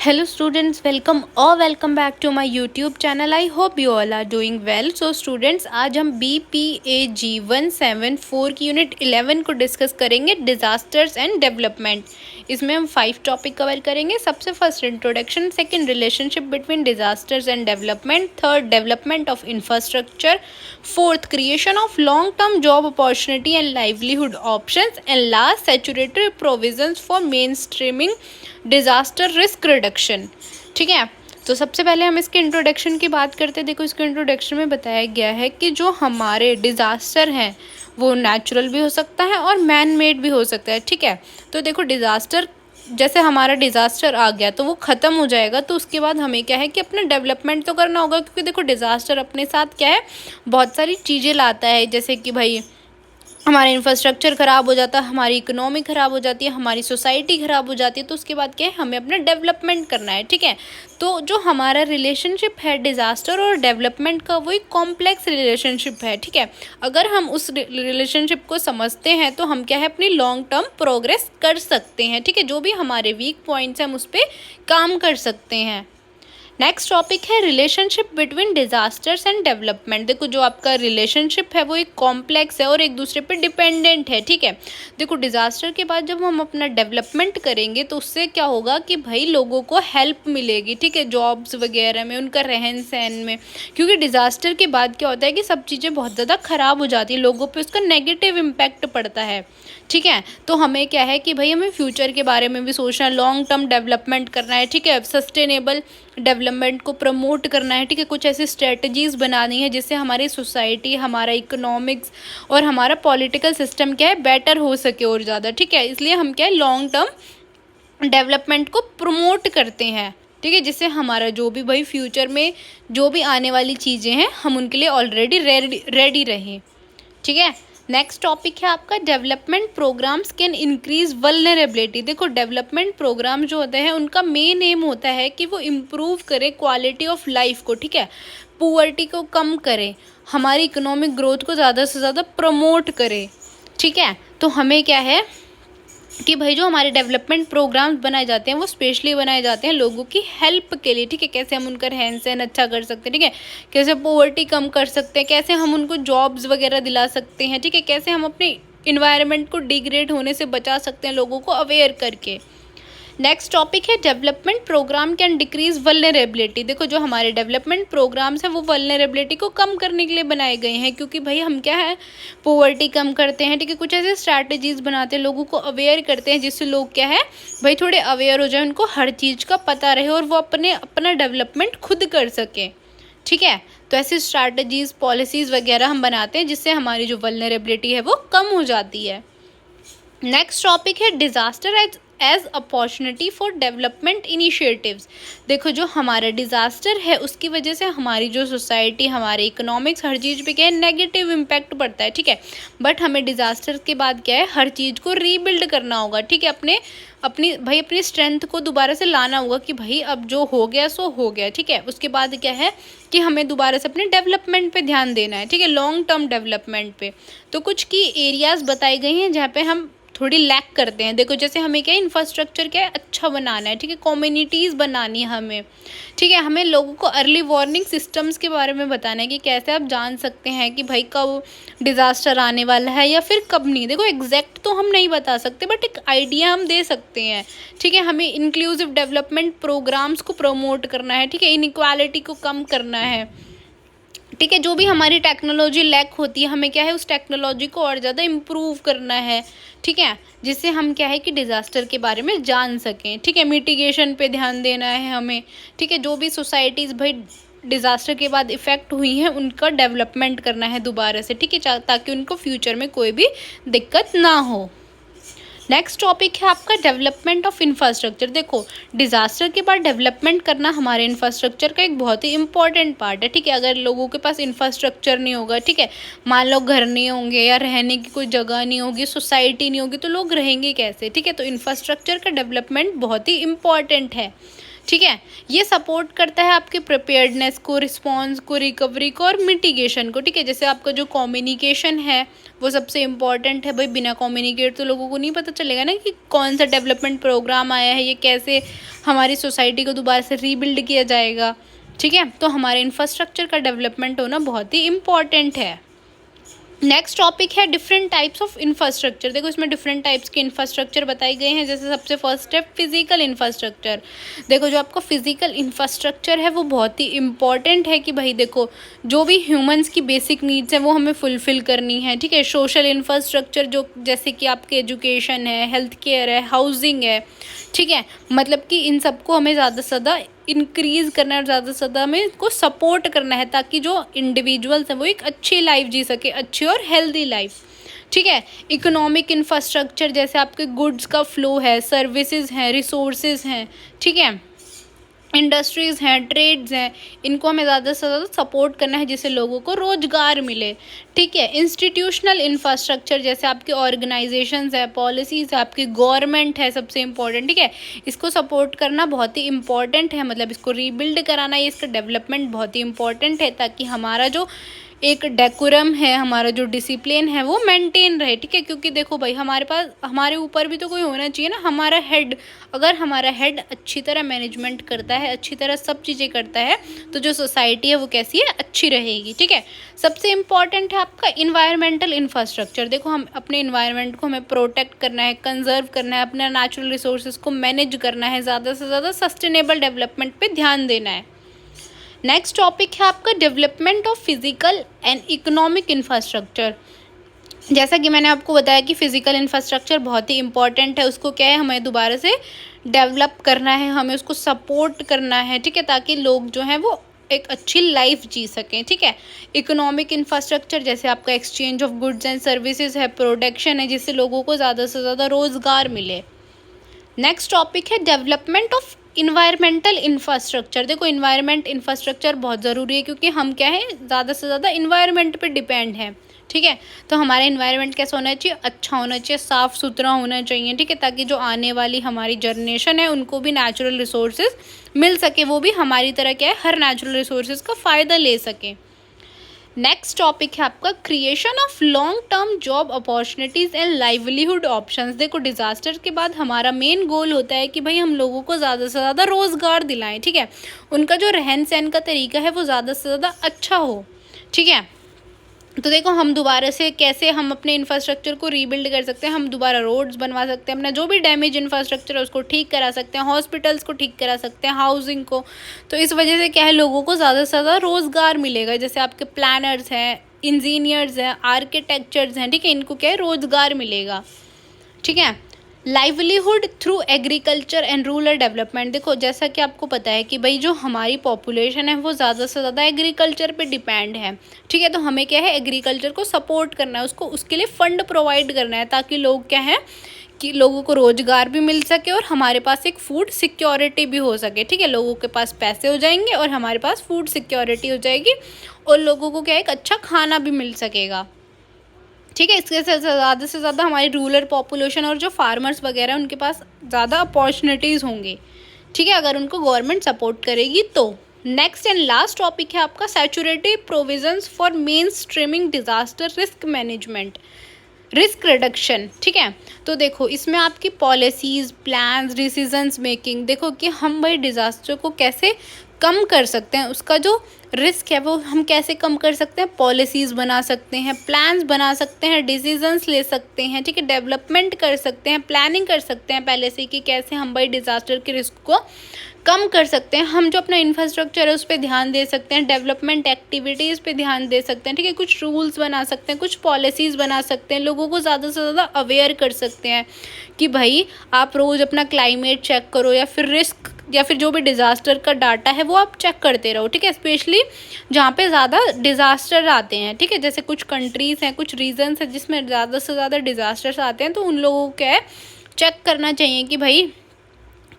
Hello students, welcome back to my YouTube channel. I hope you all are doing well. So students, आज हम BPAG 174 की unit 11 को discuss करेंगे, disasters and development. इसमें हम 5 topic cover करेंगे। सबसे first introduction, second relationship between disasters and development, third development of infrastructure, fourth creation of long term job opportunity and livelihood options, and last statutory provisions for mainstreaming disaster risk reduction. ठीक है, तो सबसे पहले हम इसके introduction की बात करते हैं। देखो, इसके इंट्रोडक्शन में बताया गया है कि जो हमारे डिज़ास्टर हैं वो नेचुरल भी हो सकता है और मैन मेड भी हो सकता है। ठीक है, तो देखो डिज़ास्टर, जैसे हमारा डिज़ास्टर आ गया तो वो ख़त्म हो जाएगा, तो उसके बाद हमें क्या है कि अपना डेवलपमेंट तो करना होगा, क्योंकि देखो डिज़ास्टर अपने साथ क्या है, बहुत सारी चीज़ें लाता है। जैसे कि भाई हमारा इंफ्रास्ट्रक्चर ख़राब हो जाता है, हमारी इकोनॉमी ख़राब हो जाती है, हमारी सोसाइटी ख़राब हो जाती है, तो उसके बाद क्या है, हमें अपना डेवलपमेंट करना है। ठीक है, तो जो हमारा रिलेशनशिप है डिज़ास्टर और डेवलपमेंट का, वो एक कॉम्प्लेक्स रिलेशनशिप है। ठीक है, अगर हम उस रिलेशनशिप को समझते हैं तो हम क्या है, अपनी लॉन्ग टर्म प्रोग्रेस कर सकते हैं। ठीक है, जो भी हमारे वीक पॉइंट्स हैं हम उस पर काम कर सकते हैं। नेक्स्ट टॉपिक है relationship between disasters and development. देखो, जो आपका रिलेशनशिप है वो एक कॉम्प्लेक्स है और एक दूसरे पे डिपेंडेंट है। ठीक है, देखो डिजास्टर के बाद जब हम अपना डेवलपमेंट करेंगे तो उससे क्या होगा कि भाई लोगों को हेल्प मिलेगी। ठीक है, जॉब्स वगैरह में, उनका रहन सहन में, क्योंकि डिजास्टर के बाद क्या होता है कि सब चीज़ें बहुत ज़्यादा ख़राब हो जाती है, लोगों पर उसका नेगेटिव इम्पैक्ट पड़ता है। ठीक है, तो हमें क्या है कि भाई हमें फ्यूचर के बारे में भी सोचना है, लॉन्ग टर्म डेवलपमेंट करना है। ठीक है, सस्टेनेबल डेवलपमेंट को प्रमोट करना है। ठीक है, कुछ ऐसी स्ट्रेटजीज बनानी है जिससे हमारी सोसाइटी, हमारा इकोनॉमिक्स और हमारा पॉलिटिकल सिस्टम क्या है, बेटर हो सके और ज़्यादा। ठीक है, इसलिए हम क्या है, लॉन्ग टर्म डेवलपमेंट को प्रमोट करते हैं। ठीक है, जिससे हमारा जो भी भाई फ्यूचर में जो भी आने वाली चीज़ें हैं हम उनके लिए ऑलरेडी रेडी रहें। ठीक है, नेक्स्ट टॉपिक है आपका development programs can increase vulnerability. देखो, डेवलपमेंट प्रोग्राम जो होते हैं उनका मेन एम होता है कि वो इम्प्रूव करे क्वालिटी ऑफ लाइफ को। ठीक है, पुअर्टी को कम करे, हमारी इकोनॉमिक ग्रोथ को ज़्यादा से ज़्यादा प्रमोट करे। ठीक है, तो हमें क्या है कि भाई जो हमारे डेवलपमेंट प्रोग्राम्स बनाए जाते हैं वो स्पेशली बनाए जाते हैं लोगों की हेल्प के लिए। ठीक है, कैसे हम उनका रहन सहन अच्छा कर सकते हैं, ठीक है, कैसे पॉवर्टी कम कर सकते हैं, कैसे हम उनको जॉब्स वगैरह दिला सकते हैं। ठीक है, कैसे हम अपने इन्वायरमेंट को डिग्रेड होने से बचा सकते हैं लोगों को अवेयर करके। नेक्स्ट टॉपिक है development program can decrease vulnerability. देखो, जो हमारे डेवलपमेंट प्रोग्राम्स हैं वो वल्नरेबिलिटी को कम करने के लिए बनाए गए हैं, क्योंकि भाई हम क्या है, पॉवर्टी कम करते हैं। ठीक है, कुछ ऐसे स्ट्रैटेजीज बनाते हैं, लोगों को अवेयर करते हैं, जिससे लोग क्या है भाई थोड़े अवेयर हो जाए, उनको हर चीज़ का पता रहे और वो अपना डेवलपमेंट खुद कर सकें। ठीक है, तो ऐसी स्ट्रैटेजीज, पॉलिसीज़ वगैरह हम बनाते हैं जिससे हमारी जो वल्नरेबिलिटी है वो कम हो जाती है। नेक्स्ट टॉपिक है disaster as opportunity for development initiatives. देखो, जो हमारा डिज़ास्टर है उसकी वजह से हमारी जो सोसाइटी, हमारे इकोनॉमिक्स, हर चीज़ पे क्या है, नेगेटिव इम्पैक्ट पड़ता है। ठीक है, बट हमें डिज़ास्टर के बाद क्या है, हर चीज़ को रीबिल्ड करना होगा। ठीक है, अपनी स्ट्रेंथ को दोबारा से लाना होगा कि भाई अब जो हो गया सो हो गया। ठीक है, उसके बाद क्या है कि हमें दोबारा से अपने डेवलपमेंट पे ध्यान देना है। ठीक है, लॉन्ग टर्म डेवलपमेंट पे। तो कुछ की एरियाज़ बताई गई हैं जहाँ पे हम थोड़ी लैक करते हैं। देखो, जैसे हमें क्या है, इंफ्रास्ट्रक्चर क्या है, अच्छा बनाना है। ठीक है, कम्युनिटीज़ बनानी है हमें। ठीक है, हमें लोगों को अर्ली वार्निंग सिस्टम्स के बारे में बताना है कि कैसे आप जान सकते हैं कि भाई कब डिज़ास्टर आने वाला है या फिर कब नहीं। देखो, एग्जैक्ट तो हम नहीं बता सकते, बट एक आइडिया हम दे सकते हैं। ठीक है, हमें इंक्लूसिव डेवलपमेंट प्रोग्राम्स को प्रमोट करना है। ठीक है, इनइक्वालिटी को कम करना है। ठीक है, जो भी हमारी टेक्नोलॉजी लैक होती है हमें क्या है, उस टेक्नोलॉजी को और ज़्यादा इम्प्रूव करना है। ठीक है, जिससे हम क्या है कि डिज़ास्टर के बारे में जान सकें। ठीक है, मिटिगेशन पे ध्यान देना है हमें। ठीक है, जो भी सोसाइटीज़ भाई डिज़ास्टर के बाद इफ़ेक्ट हुई हैं उनका डेवलपमेंट करना है दोबारा से। ठीक है, ताकि उनको फ्यूचर में कोई भी दिक्कत ना हो। नेक्स्ट टॉपिक है आपका डेवलपमेंट ऑफ इंफ्रास्ट्रक्चर। देखो, डिज़ास्टर के बाद डेवलपमेंट करना हमारे इंफ्रास्ट्रक्चर का एक बहुत ही इंपॉर्टेंट पार्ट है। ठीक है, अगर लोगों के पास इंफ्रास्ट्रक्चर नहीं होगा, ठीक है, मान लो घर नहीं होंगे या रहने की कोई जगह नहीं होगी, सोसाइटी नहीं होगी, तो लोग रहेंगे कैसे। ठीक है, तो इंफ्रास्ट्रक्चर का डेवलपमेंट बहुत ही इंपॉर्टेंट है। ठीक है। ये सपोर्ट करता है आपके प्रिपेयर्डनेस को, रिस्पॉन्स को, रिकवरी को और मिटिगेशन को। ठीक है, जैसे आपका जो कम्युनिकेशन है वो सबसे इम्पॉर्टेंट है भाई। बिना कम्युनिकेट तो लोगों को नहीं पता चलेगा ना कि कौन सा डेवलपमेंट प्रोग्राम आया है, ये कैसे हमारी सोसाइटी को दोबारा से रीबिल्ड किया जाएगा। ठीक है, तो हमारे इंफ्रास्ट्रक्चर का डेवलपमेंट होना बहुत ही इम्पॉर्टेंट है। नेक्स्ट टॉपिक है डिफरेंट टाइप्स ऑफ इंफ्रास्ट्रक्चर। देखो इसमें डिफरेंट टाइप्स के इंफ्रास्ट्रक्चर बताए गए हैं। जैसे सबसे फर्स्ट है फिजिकल इंफ्रास्ट्रक्चर। देखो जो आपका फिजिकल इंफ्रास्ट्रक्चर है वो बहुत ही इम्पॉर्टेंट है कि भाई देखो जो भी ह्यूमंस की बेसिक नीड्स हैं वो हमें फुलफिल करनी है। ठीक है, सोशल इंफ्रास्ट्रक्चर जो जैसे कि आपके एजुकेशन है, हेल्थ केयर है, हाउसिंग है। ठीक है, मतलब कि इन सबको हमें ज़्यादा से ज़्यादा इंक्रीज़ करना है और ज़्यादा से ज़्यादा हमें इसको सपोर्ट करना है ताकि जो इंडिविजुअल्स हैं वो एक अच्छी लाइफ जी सके, अच्छी और हेल्दी लाइफ। ठीक है, इकोनॉमिक इंफ्रास्ट्रक्चर जैसे आपके गुड्स का फ्लो है, सर्विसेज हैं, रिसोर्सेज हैं। ठीक है, इंडस्ट्रीज़ हैं, ट्रेड्स हैं, इनको हमें ज़्यादा से ज़्यादा सपोर्ट करना है जिससे लोगों को रोज़गार मिले। ठीक है, इंस्टीट्यूशनल इंफ्रास्ट्रक्चर जैसे आपके ऑर्गेनाइजेशंस है, पॉलिसीज़ है, आपकी गवर्नमेंट है, सबसे इम्पॉर्टेंट। ठीक है, इसको सपोर्ट करना बहुत ही इम्पॉर्टेंट है, मतलब इसको रीबिल्ड कराना, ये इसका डेवलपमेंट बहुत ही इम्पॉर्टेंट है ताकि हमारा जो एक डेकोरम है, हमारा जो डिसिप्लिन है वो मेंटेन रहे। ठीक है, क्योंकि देखो भाई हमारे पास, हमारे ऊपर भी तो कोई होना चाहिए ना, हमारा हेड। अगर हमारा हेड अच्छी तरह मैनेजमेंट करता है, अच्छी तरह सब चीज़ें करता है, तो जो सोसाइटी है वो कैसी है, अच्छी रहेगी। ठीक है, सबसे इम्पॉर्टेंट है आपका इन्वायरमेंटल इंफ्रास्ट्रक्चर। देखो हम अपने इन्वायरमेंट को हमें प्रोटेक्ट करना है, कंजर्व करना है, अपना नेचुरल रिसोर्सेज को मैनेज करना है, ज़्यादा से ज़्यादा सस्टेनेबल डेवलपमेंट पर ध्यान देना है। नेक्स्ट टॉपिक है आपका development of physical and economic infrastructure. जैसा कि मैंने आपको बताया कि फिजिकल इंफ्रास्ट्रक्चर बहुत ही इंपॉर्टेंट है, उसको क्या है, हमें दोबारा से डेवलप करना है, हमें उसको सपोर्ट करना है। ठीक है, ताकि लोग जो हैं वो एक अच्छी लाइफ जी सकें। ठीक है, इकोनॉमिक इंफ्रास्ट्रक्चर जैसे आपका exchange of goods and services है, प्रोडक्शन है, जिससे लोगों को ज़्यादा से ज़्यादा रोज़गार मिले। नेक्स्ट टॉपिक है डेवलपमेंट ऑफ इन्वायरमेंटल इंफ्रास्ट्रक्चर। देखो इन्वायरमेंट इंफ्रास्ट्रक्चर बहुत ज़रूरी है क्योंकि हम क्या है, ज़्यादा से ज़्यादा इन्वायरमेंट पे डिपेंड हैं। ठीक है, तो हमारा इन्वायरमेंट कैसा होना चाहिए, अच्छा होना चाहिए, साफ़ सुथरा होना चाहिए। ठीक है, ताकि जो आने वाली हमारी जनरेशन है उनको भी नेचुरल रिसोर्सेज मिल सके, वो भी हमारी तरह क्या है, हर नेचुरल रिसोर्सेज का फ़ायदा ले सकें। नेक्स्ट टॉपिक है आपका creation of long term job opportunities and livelihood options. देखो डिज़ास्टर के बाद हमारा मेन गोल होता है कि भाई हम लोगों को ज़्यादा से ज़्यादा रोज़गार दिलाएं। ठीक है, उनका जो रहन सहन का तरीका है वो ज़्यादा से ज़्यादा अच्छा हो। ठीक है, तो देखो हम दोबारा से कैसे हम अपने इंफ्रास्ट्रक्चर को रीबिल्ड कर सकते हैं, हम दोबारा रोड्स बनवा सकते हैं, अपना जो भी डैमेज इंफ्रास्ट्रक्चर है उसको ठीक करा सकते हैं, हॉस्पिटल्स को ठीक करा सकते हैं, हाउसिंग को। तो इस वजह से क्या है, लोगों को ज़्यादा से ज़्यादा रोज़गार मिलेगा। जैसे आपके प्लानर्स हैं, इंजीनियर्स हैं, आर्किटेक्चर्स हैं। ठीक है, इनको क्या है, रोज़गार मिलेगा। ठीक है, livelihood through agriculture and rural development. देखो जैसा कि आपको पता है कि भाई जो हमारी पॉपुलेशन है वो ज़्यादा से ज़्यादा एग्रीकल्चर पे डिपेंड है। ठीक है, तो हमें क्या है, एग्रीकल्चर को सपोर्ट करना है, उसको उसके लिए फ़ंड प्रोवाइड करना है ताकि लोग क्या है कि लोगों को रोज़गार भी मिल सके और हमारे पास एक फूड सिक्योरिटी भी हो सके। ठीक है, लोगों के पास पैसे हो जाएंगे और हमारे पास फूड सिक्योरिटी हो जाएगी और लोगों को क्या है, एक अच्छा खाना भी मिल सकेगा। ठीक है, इसके ज़्यादा से ज़्यादा हमारी रूरल पॉपुलेशन और जो फार्मर्स वगैरह हैं उनके पास ज़्यादा अपॉर्चुनिटीज़ होंगे। ठीक है, अगर उनको गवर्नमेंट सपोर्ट करेगी तो। नेक्स्ट एंड लास्ट टॉपिक है आपका सैचुरेटिव provisions for mainstreaming disaster risk management, risk reduction. ठीक है, तो देखो इसमें आपकी पॉलिसीज़, प्लान्स, डिसीजंस मेकिंग, देखो कि हम भाई डिज़ास्टर को कैसे कम कर सकते हैं, उसका जो रिस्क है वो हम कैसे कम कर सकते हैं, पॉलिसीज़ बना सकते हैं, प्लान्स बना सकते हैं, डिसीजंस ले सकते हैं। ठीक है, डेवलपमेंट कर सकते हैं, प्लानिंग कर सकते हैं पहले से कि कैसे हम भाई डिज़ास्टर के रिस्क को कम कर सकते हैं। हम जो अपना इंफ्रास्ट्रक्चर है उस पर ध्यान दे सकते हैं, डेवलपमेंट एक्टिविटीज़ पे ध्यान दे सकते हैं। ठीक है, कुछ रूल्स बना सकते हैं, कुछ पॉलिसीज़ बना सकते हैं, लोगों को ज़्यादा से ज़्यादा अवेयर कर सकते हैं कि भाई आप रोज़ अपना क्लाइमेट चेक करो या फिर रिस्क या फिर जो भी डिज़ास्टर का डाटा है वो आप चेक करते रहो। ठीक है, स्पेशली जहाँ पे ज़्यादा डिज़ास्टर आते हैं। ठीक है, जैसे कुछ कंट्रीज़ हैं, कुछ रीजन्स हैं जिसमें ज़्यादा से ज़्यादा डिज़ास्टर्स आते हैं, तो उन लोगों को क्या है, चेक करना चाहिए कि भाई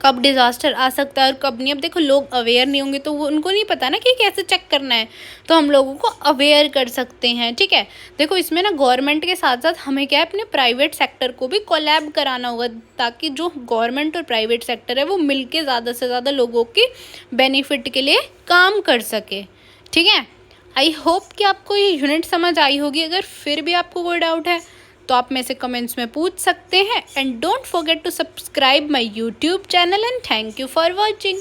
कब डिज़ास्टर आ सकता है और कब नहीं। अब देखो लोग अवेयर नहीं होंगे तो वो उनको नहीं पता ना कि कैसे चेक करना है, तो हम लोगों को अवेयर कर सकते हैं, ठीक है। देखो इसमें ना गवर्नमेंट के साथ साथ हमें क्या है अपने प्राइवेट सेक्टर को भी कोलैब कराना होगा, ताकि जो गवर्नमेंट और प्राइवेट सेक्टर है वो मिलके ज़्यादा से ज़्यादा लोगों की बेनिफिट के लिए काम कर सके, ठीक है। आई होप कि आपको ये यूनिट समझ आई होगी। अगर फिर भी आपको कोई डाउट है तो आप मेरे से कमेंट्स में पूछ सकते हैं। And don't forget to subscribe my YouTube channel and thank you for watching.